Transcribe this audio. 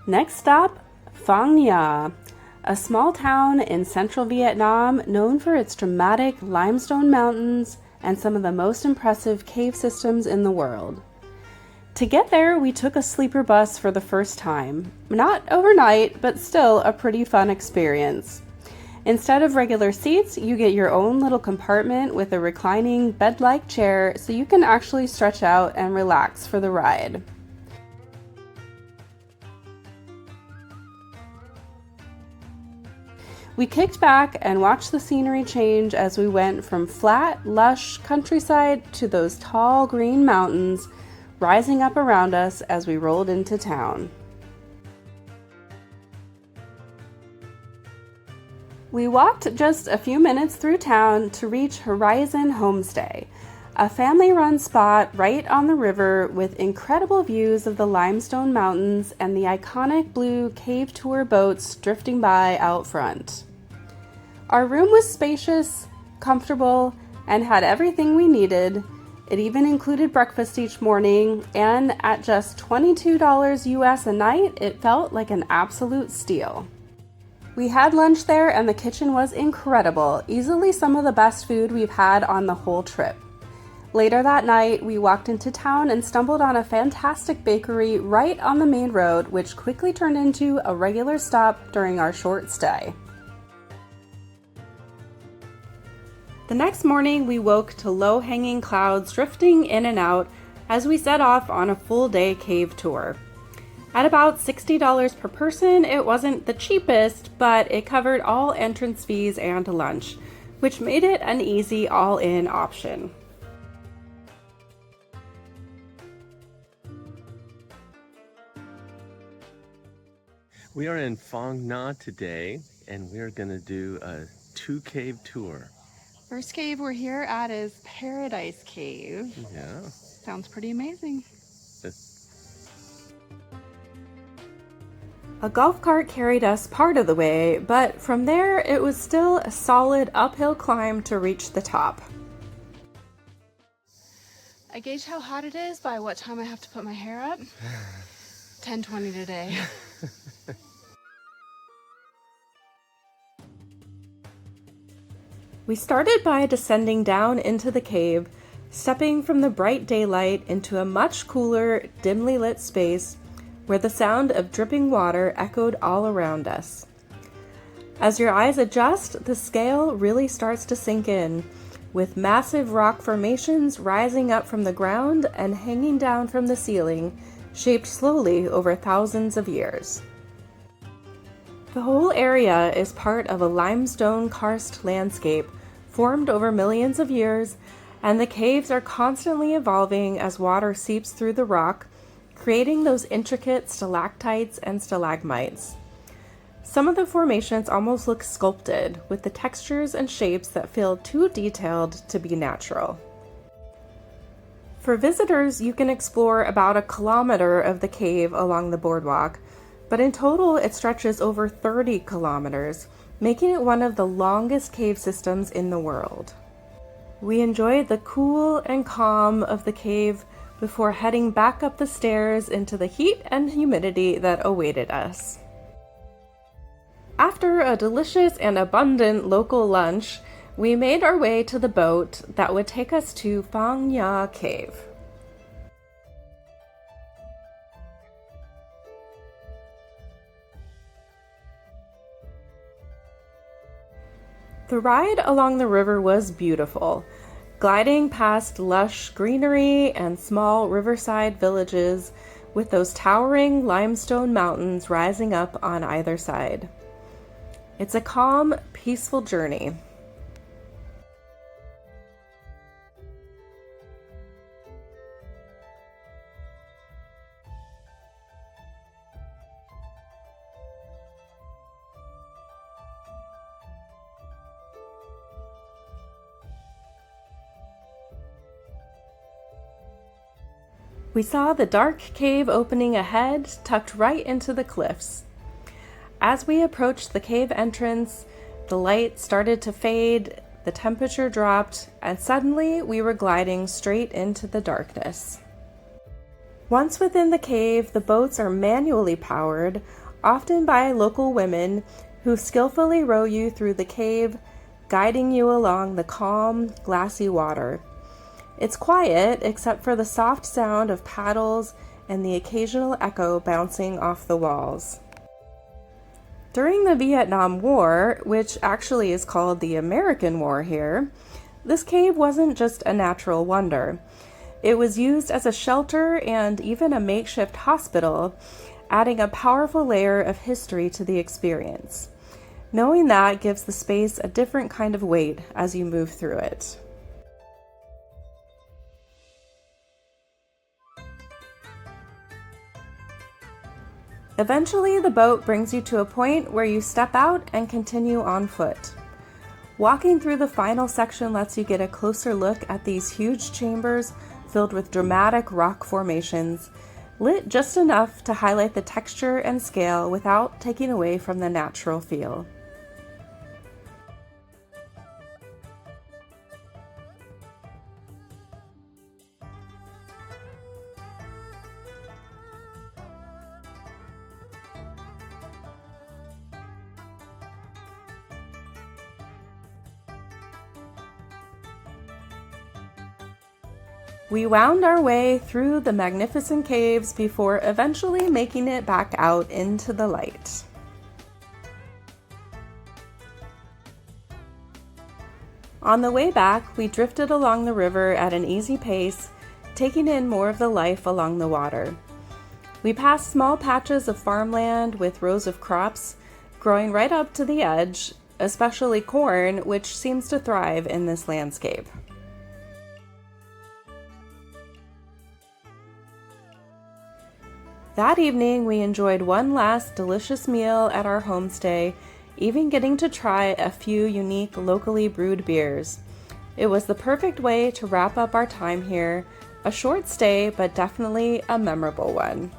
Next stop, Phong Nha, a small town in central Vietnam known for its dramatic limestone mountains and some of the most impressive cave systems in the world. To get there, we took a sleeper bus for the first time. Not overnight, but still a pretty fun experience. Instead of regular seats, you get your own little compartment with a reclining bed-like chair so you can actually stretch out and relax for the ride. We kicked back and watched the scenery change as we went from flat, lush countryside to those tall green mountains rising up around us as we rolled into town. We walked just a few minutes through town to reach Horizon Homestay, a family-run spot right on the river with incredible views of the limestone mountains and the iconic blue cave tour boats drifting by out front. Our room was spacious, comfortable, and had everything we needed. It even included breakfast each morning, and at just $22 US a night, it felt like an absolute steal. We had lunch there and the kitchen was incredible, easily some of the best food we've had on the whole trip. Later that night, we walked into town and stumbled on a fantastic bakery right on the main road, which quickly turned into a regular stop during our short stay. The next morning, we woke to low-hanging clouds drifting in and out as we set off on a full-day cave tour. At about $60 per person, it wasn't the cheapest, but it covered all entrance fees and lunch, which made it an easy all-in option. We are in Phong Nha today, and we're going to do a 2-cave tour. First cave we're here at is Paradise Cave. Yeah. Sounds pretty amazing. A golf cart carried us part of the way, but from there it was still a solid uphill climb to reach the top. I gauge how hot it is by what time I have to put my hair up. 10:20 today. We started by descending down into the cave, stepping from the bright daylight into a much cooler, dimly lit space where the sound of dripping water echoed all around us. As your eyes adjust, the scale really starts to sink in, with massive rock formations rising up from the ground and hanging down from the ceiling, shaped slowly over thousands of years. The whole area is part of a limestone karst landscape formed over millions of years, and the caves are constantly evolving as water seeps through the rock, creating those intricate stalactites and stalagmites. Some of the formations almost look sculpted, with the textures and shapes that feel too detailed to be natural. For visitors, you can explore about 1 kilometer of the cave along the boardwalk, but in total it stretches over 30 kilometers, making it one of the longest cave systems in the world. We enjoyed the cool and calm of the cave before heading back up the stairs into the heat and humidity that awaited us. After a delicious and abundant local lunch, we made our way to the boat that would take us to Phong Nha Cave. The ride along the river was beautiful, gliding past lush greenery and small riverside villages with those towering limestone mountains rising up on either side. It's a calm, peaceful journey. We saw the dark cave opening ahead, tucked right into the cliffs. As we approached the cave entrance, the light started to fade, the temperature dropped, and suddenly we were gliding straight into the darkness. Once within the cave, the boats are manually powered, often by local women who skillfully row you through the cave, guiding you along the calm, glassy water. It's quiet except for the soft sound of paddles and the occasional echo bouncing off the walls. During the Vietnam War, which actually is called the American War here, this cave wasn't just a natural wonder. It was used as a shelter and even a makeshift hospital, adding a powerful layer of history to the experience. Knowing that gives the space a different kind of weight as you move through it. Eventually, the boat brings you to a point where you step out and continue on foot. Walking through the final section lets you get a closer look at these huge chambers filled with dramatic rock formations, lit just enough to highlight the texture and scale without taking away from the natural feel. We wound our way through the magnificent caves before eventually making it back out into the light. On the way back, we drifted along the river at an easy pace, taking in more of the life along the water. We passed small patches of farmland with rows of crops growing right up to the edge, especially corn, which seems to thrive in this landscape. That evening, we enjoyed one last delicious meal at our homestay, even getting to try a few unique locally brewed beers. It was the perfect way to wrap up our time here, a short stay, but definitely a memorable one.